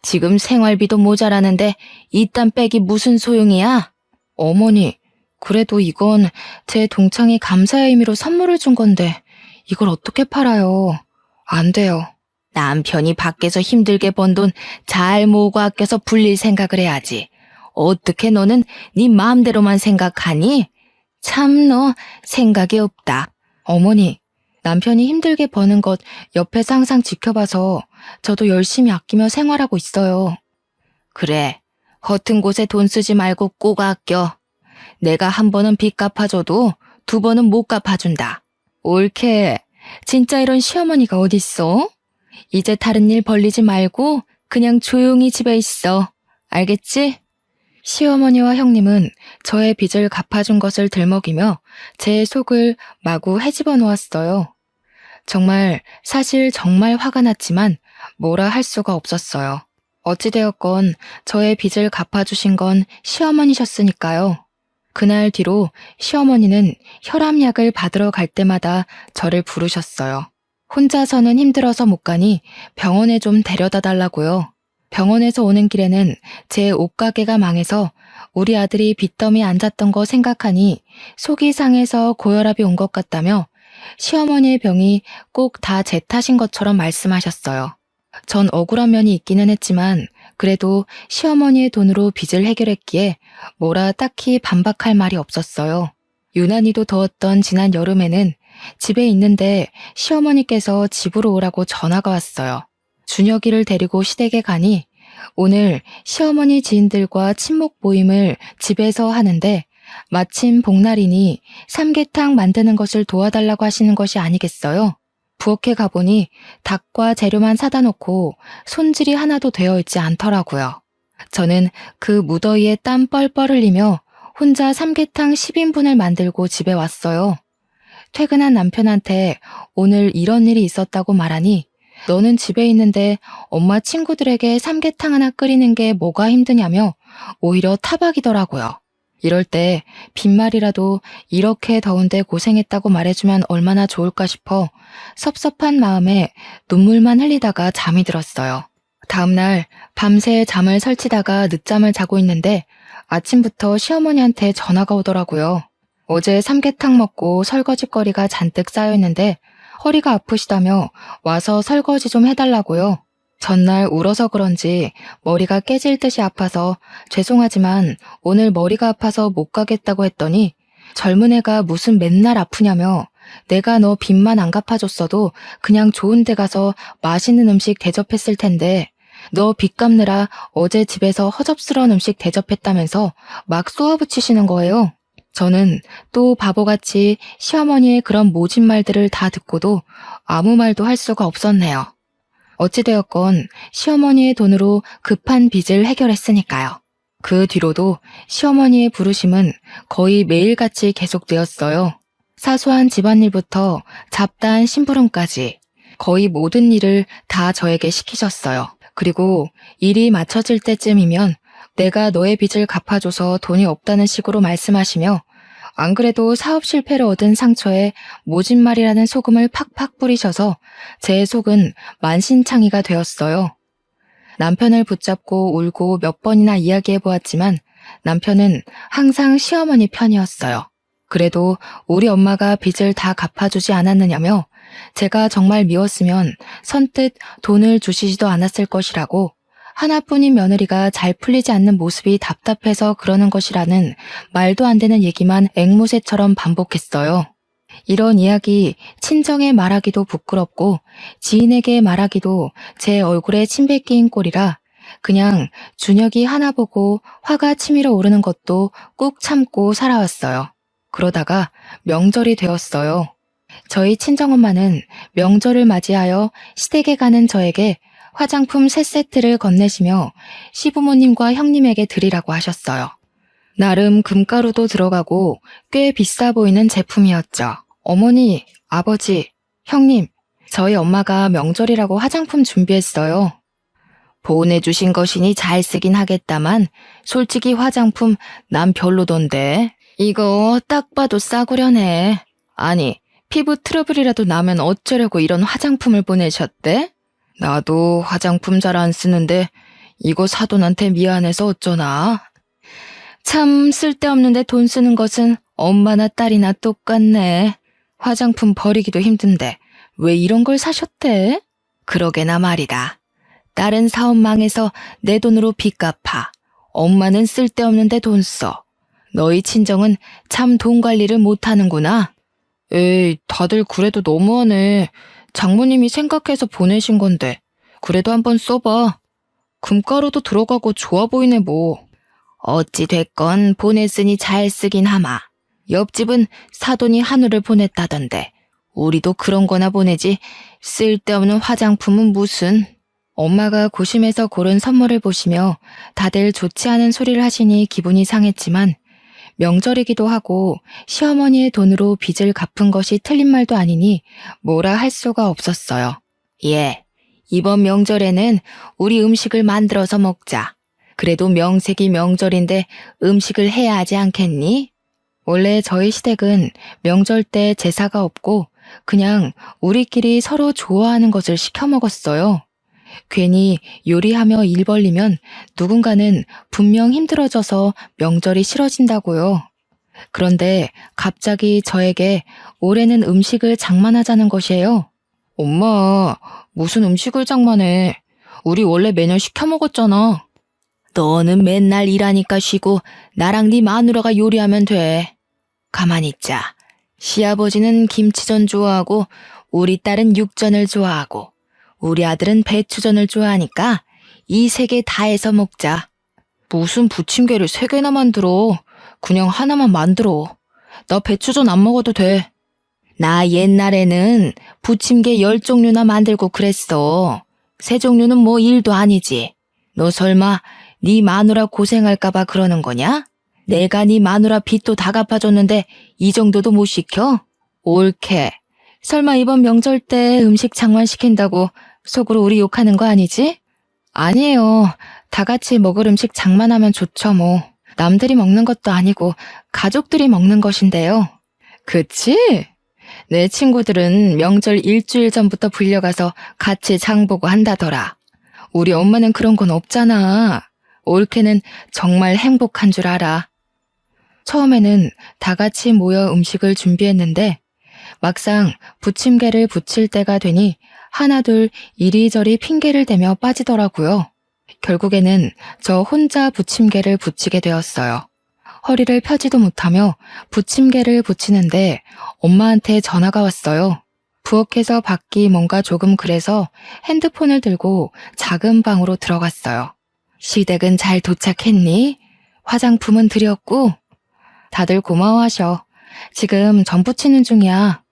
지금 생활비도 모자라는데 이딴 백이 무슨 소용이야? 어머니, 그래도 이건 제 동창이 감사의 의미로 선물을 준 건데 이걸 어떻게 팔아요? 안 돼요. 남편이 밖에서 힘들게 번 돈 잘 모으고 아껴서 불릴 생각을 해야지. 어떻게 너는 네 마음대로만 생각하니? 참 너 생각이 없다. 어머니, 남편이 힘들게 버는 것 옆에서 항상 지켜봐서 저도 열심히 아끼며 생활하고 있어요. 그래, 허튼 곳에 돈 쓰지 말고 꼭 아껴. 내가 한 번은 빚 갚아줘도 두 번은 못 갚아준다. 옳게, 진짜 이런 시어머니가 어딨어? 이제 다른 일 벌리지 말고 그냥 조용히 집에 있어. 알겠지? 시어머니와 형님은 저의 빚을 갚아준 것을 들먹이며 제 속을 마구 헤집어 놓았어요. 사실 정말 화가 났지만 뭐라 할 수가 없었어요. 어찌되었건 저의 빚을 갚아주신 건 시어머니셨으니까요. 그날 뒤로 시어머니는 혈압약을 받으러 갈 때마다 저를 부르셨어요. 혼자서는 힘들어서 못 가니 병원에 좀 데려다 달라고요. 병원에서 오는 길에는 제 옷가게가 망해서 우리 아들이 빚더미에 앉았던 거 생각하니 속이 상해서 고혈압이 온 것 같다며 시어머니의 병이 꼭 다 제 탓인 것처럼 말씀하셨어요. 전 억울한 면이 있기는 했지만 그래도 시어머니의 돈으로 빚을 해결했기에 뭐라 딱히 반박할 말이 없었어요. 유난히도 더웠던 지난 여름에는 집에 있는데 시어머니께서 집으로 오라고 전화가 왔어요. 준혁이를 데리고 시댁에 가니 오늘 시어머니 지인들과 친목 모임을 집에서 하는데 마침 복날이니 삼계탕 만드는 것을 도와달라고 하시는 것이 아니겠어요? 부엌에 가보니 닭과 재료만 사다 놓고 손질이 하나도 되어 있지 않더라고요. 저는 그 무더위에 땀 뻘뻘 흘리며 혼자 삼계탕 10인분을 만들고 집에 왔어요. 퇴근한 남편한테 오늘 이런 일이 있었다고 말하니 너는 집에 있는데 엄마 친구들에게 삼계탕 하나 끓이는 게 뭐가 힘드냐며 오히려 타박이더라고요. 이럴 때 빈말이라도 이렇게 더운데 고생했다고 말해주면 얼마나 좋을까 싶어 섭섭한 마음에 눈물만 흘리다가 잠이 들었어요. 다음날 밤새 잠을 설치다가 늦잠을 자고 있는데 아침부터 시어머니한테 전화가 오더라고요. 어제 삼계탕 먹고 설거지거리가 잔뜩 쌓여있는데 허리가 아프시다며 와서 설거지 좀 해달라고요. 전날 울어서 그런지 머리가 깨질 듯이 아파서 죄송하지만 오늘 머리가 아파서 못 가겠다고 했더니 젊은 애가 무슨 맨날 아프냐며 내가 너 빚만 안 갚아줬어도 그냥 좋은 데 가서 맛있는 음식 대접했을 텐데 너 빚 갚느라 어제 집에서 허접스러운 음식 대접했다면서 막 쏘아붙이시는 거예요. 저는 또 바보같이 시어머니의 그런 모진 말들을 다 듣고도 아무 말도 할 수가 없었네요. 어찌되었건 시어머니의 돈으로 급한 빚을 해결했으니까요. 그 뒤로도 시어머니의 부르심은 거의 매일같이 계속되었어요. 사소한 집안일부터 잡다한 심부름까지 거의 모든 일을 다 저에게 시키셨어요. 그리고 일이 맞춰질 때쯤이면 내가 너의 빚을 갚아줘서 돈이 없다는 식으로 말씀하시며 안 그래도 사업 실패를 얻은 상처에 모진말이라는 소금을 팍팍 뿌리셔서 제 속은 만신창이가 되었어요. 남편을 붙잡고 울고 몇 번이나 이야기해보았지만 남편은 항상 시어머니 편이었어요. 그래도 우리 엄마가 빚을 다 갚아주지 않았느냐며 제가 정말 미웠으면 선뜻 돈을 주시지도 않았을 것이라고 하나뿐인 며느리가 잘 풀리지 않는 모습이 답답해서 그러는 것이라는 말도 안 되는 얘기만 앵무새처럼 반복했어요. 이런 이야기 친정에 말하기도 부끄럽고 지인에게 말하기도 제 얼굴에 침 뱉기인 꼴이라 그냥 준혁이 하나 보고 화가 치밀어 오르는 것도 꾹 참고 살아왔어요. 그러다가 명절이 되었어요. 저희 친정엄마는 명절을 맞이하여 시댁에 가는 저에게 화장품 3세트를 건네시며 시부모님과 형님에게 드리라고 하셨어요. 나름 금가루도 들어가고 꽤 비싸 보이는 제품이었죠. 어머니, 아버지, 형님, 저희 엄마가 명절이라고 화장품 준비했어요. 보내주신 것이니 잘 쓰긴 하겠다만 솔직히 화장품 난 별로던데. 이거 딱 봐도 싸구려네. 아니, 피부 트러블이라도 나면 어쩌려고 이런 화장품을 보내셨대? 나도 화장품 잘 안 쓰는데 이거 사돈한테 미안해서 어쩌나. 참 쓸데없는데 돈 쓰는 것은 엄마나 딸이나 똑같네. 화장품 버리기도 힘든데 왜 이런 걸 사셨대? 그러게나 말이다. 딸은 사업 망해서 내 돈으로 빚 갚아. 엄마는 쓸데없는데 돈 써. 너희 친정은 참 돈 관리를 못하는구나. 에이, 다들 그래도 너무하네. 장모님이 생각해서 보내신 건데 그래도 한번 써봐. 금가루도 들어가고 좋아 보이네 뭐. 어찌 됐건 보냈으니 잘 쓰긴 하마. 옆집은 사돈이 한우를 보냈다던데 우리도 그런 거나 보내지 쓸데없는 화장품은 무슨. 엄마가 고심해서 고른 선물을 보시며 다들 좋지 않은 소리를 하시니 기분이 상했지만 명절이기도 하고 시어머니의 돈으로 빚을 갚은 것이 틀린 말도 아니니 뭐라 할 수가 없었어요. 예, 이번 명절에는 우리 음식을 만들어서 먹자. 그래도 명색이 명절인데 음식을 해야 하지 않겠니? 원래 저희 시댁은 명절 때 제사가 없고 그냥 우리끼리 서로 좋아하는 것을 시켜 먹었어요. 괜히 요리하며 일 벌리면 누군가는 분명 힘들어져서 명절이 싫어진다고요. 그런데 갑자기 저에게 올해는 음식을 장만하자는 것이에요. 엄마, 무슨 음식을 장만해? 우리 원래 매년 시켜 먹었잖아. 너는 맨날 일하니까 쉬고 나랑 네 마누라가 요리하면 돼. 가만히 있자. 시아버지는 김치전 좋아하고 우리 딸은 육전을 좋아하고 우리 아들은 배추전을 좋아하니까 이 3개 다 해서 먹자. 무슨 부침개를 3개나 만들어. 그냥 하나만 만들어. 나 배추전 안 먹어도 돼. 나 옛날에는 부침개 10종류나 만들고 그랬어. 3종류는 뭐 일도 아니지. 너 설마 네 마누라 고생할까봐 그러는 거냐? 내가 네 마누라 빚도 다 갚아줬는데 이 정도도 못 시켜? 옳게. 설마 이번 명절 때 음식 장만시킨다고 속으로 우리 욕하는 거 아니지? 아니에요. 다 같이 먹을 음식 장만하면 좋죠 뭐. 남들이 먹는 것도 아니고 가족들이 먹는 것인데요. 그치? 내 친구들은 명절 일주일 전부터 불려가서 같이 장 보고 한다더라. 우리 엄마는 그런 건 없잖아. 올케는 정말 행복한 줄 알아. 처음에는 다 같이 모여 음식을 준비했는데 막상 부침개를 부칠 때가 되니 하나둘 이리저리 핑계를 대며 빠지더라고요. 결국에는 저 혼자 부침개를 부치게 되었어요. 허리를 펴지도 못하며 부침개를 부치는데 엄마한테 전화가 왔어요. 부엌에서 밖이 뭔가 조금 그래서 핸드폰을 들고 작은 방으로 들어갔어요. 시댁은 잘 도착했니? 화장품은 드렸고? 다들 고마워하셔. 지금 전 부치는 중이야.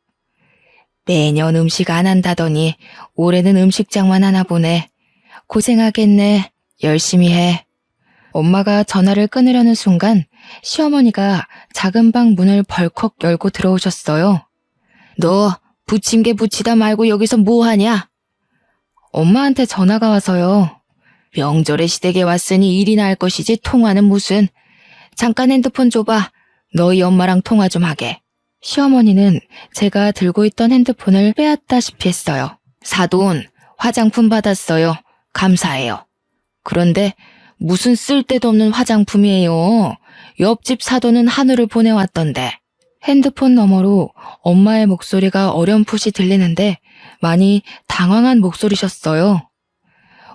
매년 음식 안 한다더니 올해는 음식장만 하나 보네. 고생하겠네. 열심히 해. 엄마가 전화를 끊으려는 순간 시어머니가 작은 방 문을 벌컥 열고 들어오셨어요. 너 부침개 부치다 말고 여기서 뭐 하냐? 엄마한테 전화가 와서요. 명절에 시댁에 왔으니 일이나 할 것이지 통화는 무슨. 잠깐 핸드폰 줘봐. 너희 엄마랑 통화 좀 하게. 시어머니는 제가 들고 있던 핸드폰을 빼앗다시피 했어요. 사돈, 화장품 받았어요. 감사해요. 그런데 무슨 쓸데도 없는 화장품이에요. 옆집 사돈은 한우를 보내왔던데. 핸드폰 너머로 엄마의 목소리가 어렴풋이 들리는데 많이 당황한 목소리셨어요.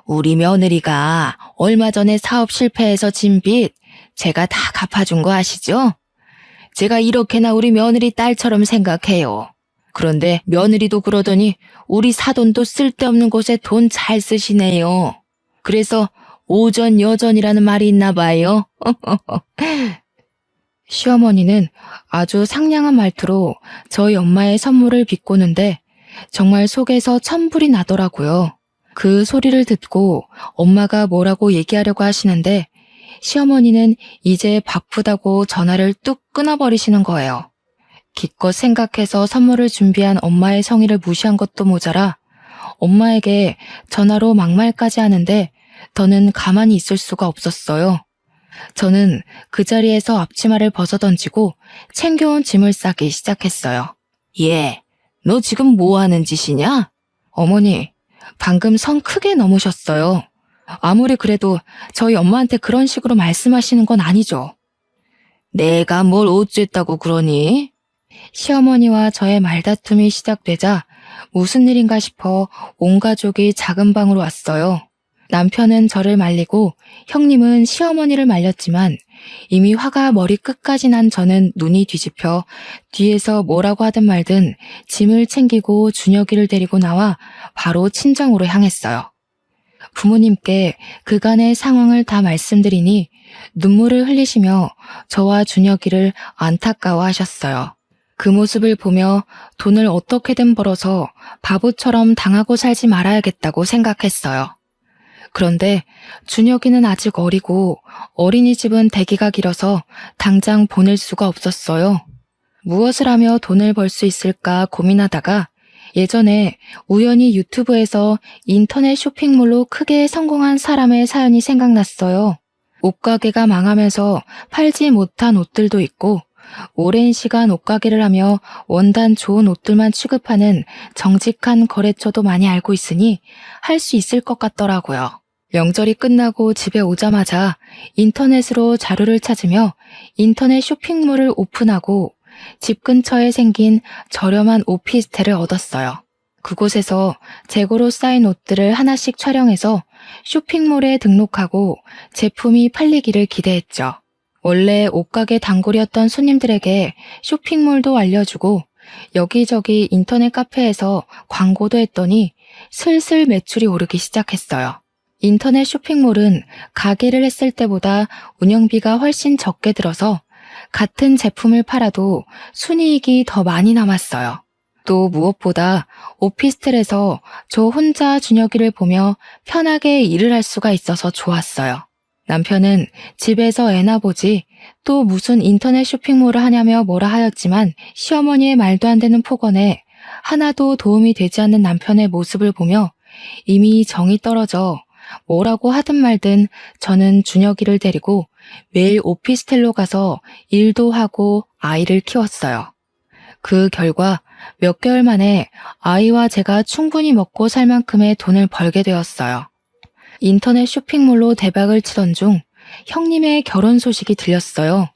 우리 며느리가 얼마 전에 사업 실패해서 진 빚 제가 다 갚아준 거 아시죠? 제가 이렇게나 우리 며느리 딸처럼 생각해요. 그런데 며느리도 그러더니 우리 사돈도 쓸데없는 곳에 돈 잘 쓰시네요. 그래서 오전 여전이라는 말이 있나 봐요. 시어머니는 아주 상냥한 말투로 저희 엄마의 선물을 비꼬는데 정말 속에서 천불이 나더라고요. 그 소리를 듣고 엄마가 뭐라고 얘기하려고 하시는데 시어머니는 이제 바쁘다고 전화를 뚝 끊어버리시는 거예요. 기껏 생각해서 선물을 준비한 엄마의 성의를 무시한 것도 모자라 엄마에게 전화로 막말까지 하는데 더는 가만히 있을 수가 없었어요. 저는 그 자리에서 앞치마를 벗어던지고 챙겨온 짐을 싸기 시작했어요. 얘, 너 지금 뭐 하는 짓이냐? 어머니, 방금 선 크게 넘으셨어요. 아무리 그래도 저희 엄마한테 그런 식으로 말씀하시는 건 아니죠. 내가 뭘 어쨌다고 그러니? 시어머니와 저의 말다툼이 시작되자 무슨 일인가 싶어 온 가족이 작은 방으로 왔어요. 남편은 저를 말리고 형님은 시어머니를 말렸지만 이미 화가 머리 끝까지 난 저는 눈이 뒤집혀 뒤에서 뭐라고 하든 말든 짐을 챙기고 준혁이를 데리고 나와 바로 친정으로 향했어요. 부모님께 그간의 상황을 다 말씀드리니 눈물을 흘리시며 저와 준혁이를 안타까워하셨어요. 그 모습을 보며 돈을 어떻게든 벌어서 바보처럼 당하고 살지 말아야겠다고 생각했어요. 그런데 준혁이는 아직 어리고 어린이집은 대기가 길어서 당장 보낼 수가 없었어요. 무엇을 하며 돈을 벌 수 있을까 고민하다가 예전에 우연히 유튜브에서 인터넷 쇼핑몰로 크게 성공한 사람의 사연이 생각났어요. 옷가게가 망하면서 팔지 못한 옷들도 있고 오랜 시간 옷가게를 하며 원단 좋은 옷들만 취급하는 정직한 거래처도 많이 알고 있으니 할 수 있을 것 같더라고요. 명절이 끝나고 집에 오자마자 인터넷으로 자료를 찾으며 인터넷 쇼핑몰을 오픈하고 집 근처에 생긴 저렴한 오피스텔을 얻었어요. 그곳에서 재고로 쌓인 옷들을 하나씩 촬영해서 쇼핑몰에 등록하고 제품이 팔리기를 기대했죠. 원래 옷가게 단골이었던 손님들에게 쇼핑몰도 알려주고 여기저기 인터넷 카페에서 광고도 했더니 슬슬 매출이 오르기 시작했어요. 인터넷 쇼핑몰은 가게를 했을 때보다 운영비가 훨씬 적게 들어서 같은 제품을 팔아도 순이익이 더 많이 남았어요. 또 무엇보다 오피스텔에서 저 혼자 준혁이를 보며 편하게 일을 할 수가 있어서 좋았어요. 남편은 집에서 애나 보지 또 무슨 인터넷 쇼핑몰을 하냐며 뭐라 하였지만 시어머니의 말도 안 되는 폭언에 하나도 도움이 되지 않는 남편의 모습을 보며 이미 정이 떨어져 뭐라고 하든 말든 저는 준혁이를 데리고 매일 오피스텔로 가서 일도 하고 아이를 키웠어요. 그 결과 몇 개월 만에 아이와 제가 충분히 먹고 살 만큼의 돈을 벌게 되었어요. 인터넷 쇼핑몰로 대박을 치던 중 형님의 결혼 소식이 들렸어요.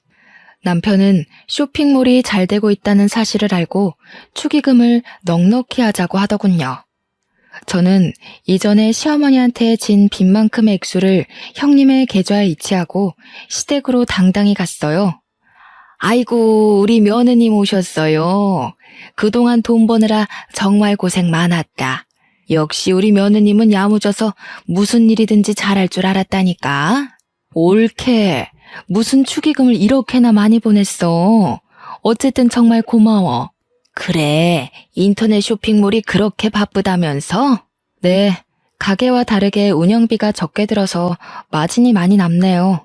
남편은 쇼핑몰이 잘 되고 있다는 사실을 알고 축의금을 넉넉히 하자고 하더군요. 저는 이전에 시어머니한테 진 빚만큼의 액수를 형님의 계좌에 이체하고 시댁으로 당당히 갔어요. 아이고, 우리 며느님 오셨어요. 그동안 돈 버느라 정말 고생 많았다. 역시 우리 며느님은 야무져서 무슨 일이든지 잘할 줄 알았다니까. 옳게. 무슨 축의금을 이렇게나 많이 보냈어. 어쨌든 정말 고마워. 그래, 인터넷 쇼핑몰이 그렇게 바쁘다면서? 네, 가게와 다르게 운영비가 적게 들어서 마진이 많이 남네요.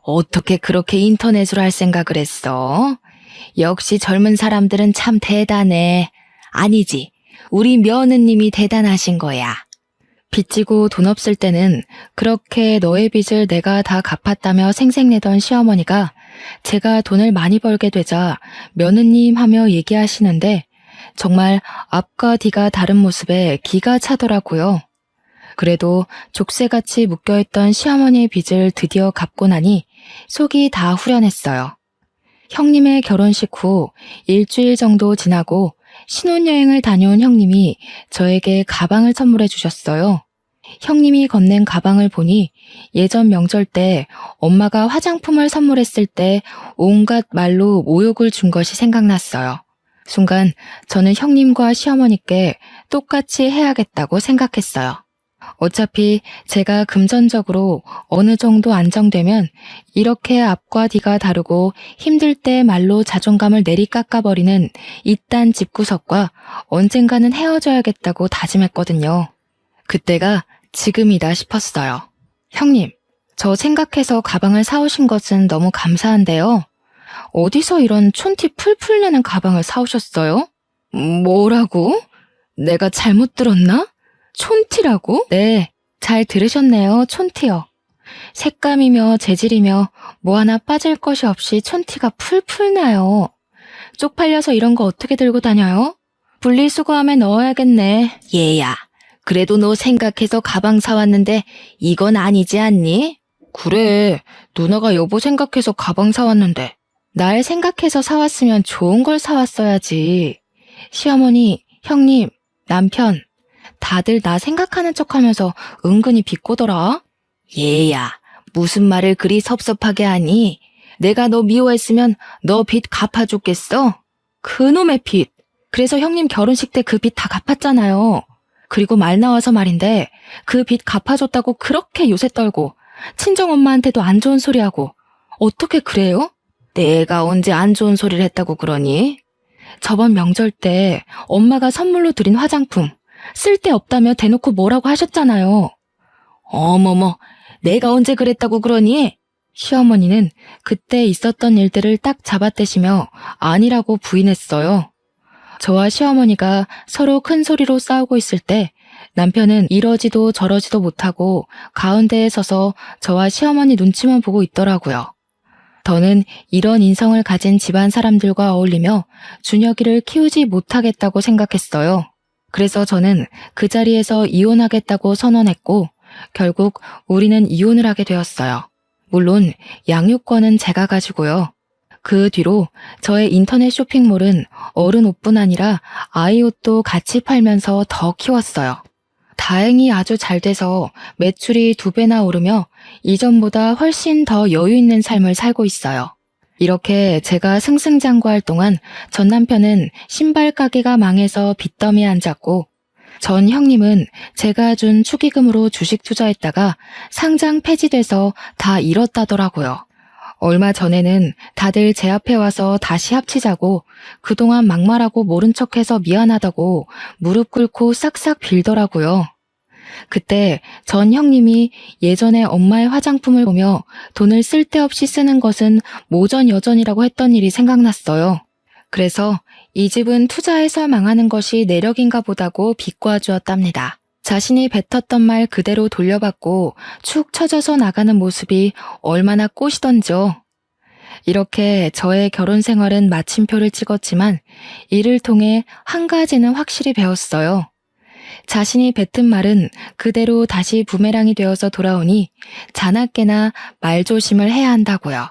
어떻게 그렇게 인터넷으로 할 생각을 했어? 역시 젊은 사람들은 참 대단해. 아니지, 우리 며느님이 대단하신 거야. 빚지고 돈 없을 때는 그렇게 너의 빚을 내가 다 갚았다며 생색내던 시어머니가 제가 돈을 많이 벌게 되자 며느님 하며 얘기하시는데 정말 앞과 뒤가 다른 모습에 기가 차더라고요. 그래도 족쇄같이 묶여있던 시어머니의 빚을 드디어 갚고 나니 속이 다 후련했어요. 형님의 결혼식 후 일주일 정도 지나고 신혼여행을 다녀온 형님이 저에게 가방을 선물해 주셨어요. 형님이 건넨 가방을 보니 예전 명절 때 엄마가 화장품을 선물했을 때 온갖 말로 모욕을 준 것이 생각났어요. 순간 저는 형님과 시어머니께 똑같이 해야겠다고 생각했어요. 어차피 제가 금전적으로 어느 정도 안정되면 이렇게 앞과 뒤가 다르고 힘들 때 말로 자존감을 내리깎아버리는 이딴 집구석과 언젠가는 헤어져야겠다고 다짐했거든요. 그때가 지금이다 싶었어요. 형님, 저 생각해서 가방을 사오신 것은 너무 감사한데요. 어디서 이런 촌티 풀풀 내는 가방을 사오셨어요? 뭐라고? 내가 잘못 들었나? 촌티라고? 네, 잘 들으셨네요. 촌티요. 색감이며 재질이며 뭐 하나 빠질 것이 없이 촌티가 풀풀 나요. 쪽팔려서 이런 거 어떻게 들고 다녀요? 분리수거함에 넣어야겠네. 얘야, 그래도 너 생각해서 가방 사왔는데 이건 아니지 않니? 그래, 누나가 여보 생각해서 가방 사왔는데 날 생각해서 사왔으면 좋은 걸 사왔어야지. 시어머니, 형님, 남편 다들 나 생각하는 척하면서 은근히 비꼬더라. 얘야, 무슨 말을 그리 섭섭하게 하니? 내가 너 미워했으면 너 빚 갚아줬겠어? 그놈의 빚. 그래서 형님 결혼식 때 그 빚 다 갚았잖아요. 그리고 말 나와서 말인데 그 빚 갚아줬다고 그렇게 요새 떨고 친정엄마한테도 안 좋은 소리 하고 어떻게 그래요? 내가 언제 안 좋은 소리를 했다고 그러니? 저번 명절 때 엄마가 선물로 드린 화장품 쓸데없다며 대놓고 뭐라고 하셨잖아요. 어머머, 내가 언제 그랬다고 그러니? 시어머니는 그때 있었던 일들을 딱 잡아떼시며 아니라고 부인했어요. 저와 시어머니가 서로 큰 소리로 싸우고 있을 때 남편은 이러지도 저러지도 못하고 가운데에 서서 저와 시어머니 눈치만 보고 있더라고요. 더는 이런 인성을 가진 집안 사람들과 어울리며 준혁이를 키우지 못하겠다고 생각했어요. 그래서 저는 그 자리에서 이혼하겠다고 선언했고 결국 우리는 이혼을 하게 되었어요. 물론 양육권은 제가 가지고요. 그 뒤로 저의 인터넷 쇼핑몰은 어른 옷뿐 아니라 아이 옷도 같이 팔면서 더 키웠어요. 다행히 아주 잘 돼서 매출이 2배나 오르며 이전보다 훨씬 더 여유 있는 삶을 살고 있어요. 이렇게 제가 승승장구할 동안 전 남편은 신발 가게가 망해서 빚더미에 앉았고 전 형님은 제가 준 축의금으로 주식 투자했다가 상장 폐지돼서 다 잃었다더라고요. 얼마 전에는 다들 제 앞에 와서 다시 합치자고 그동안 막말하고 모른 척해서 미안하다고 무릎 꿇고 싹싹 빌더라고요. 그때 전 형님이 예전에 엄마의 화장품을 보며 돈을 쓸데없이 쓰는 것은 모전여전이라고 했던 일이 생각났어요. 그래서 이 집은 투자해서 망하는 것이 내력인가 보다고 비꼬아주었답니다. 자신이 뱉었던 말 그대로 돌려받고 축 처져서 나가는 모습이 얼마나 꼬시던지요. 이렇게 저의 결혼 생활은 마침표를 찍었지만 이를 통해 한 가지는 확실히 배웠어요. 자신이 뱉은 말은 그대로 다시 부메랑이 되어서 돌아오니 자나깨나 말조심을 해야 한다고요.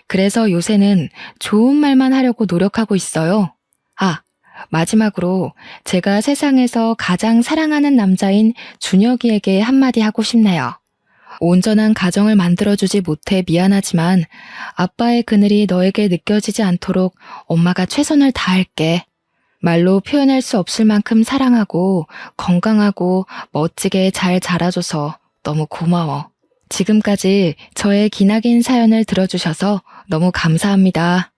그래서 요새는 좋은 말만 하려고 노력하고 있어요. 아, 마지막으로 제가 세상에서 가장 사랑하는 남자인 준혁이에게 한마디 하고 싶네요. 온전한 가정을 만들어주지 못해 미안하지만 아빠의 그늘이 너에게 느껴지지 않도록 엄마가 최선을 다할게. 말로 표현할 수 없을 만큼 사랑하고 건강하고 멋지게 잘 자라줘서 너무 고마워. 지금까지 저의 기나긴 사연을 들어주셔서 너무 감사합니다.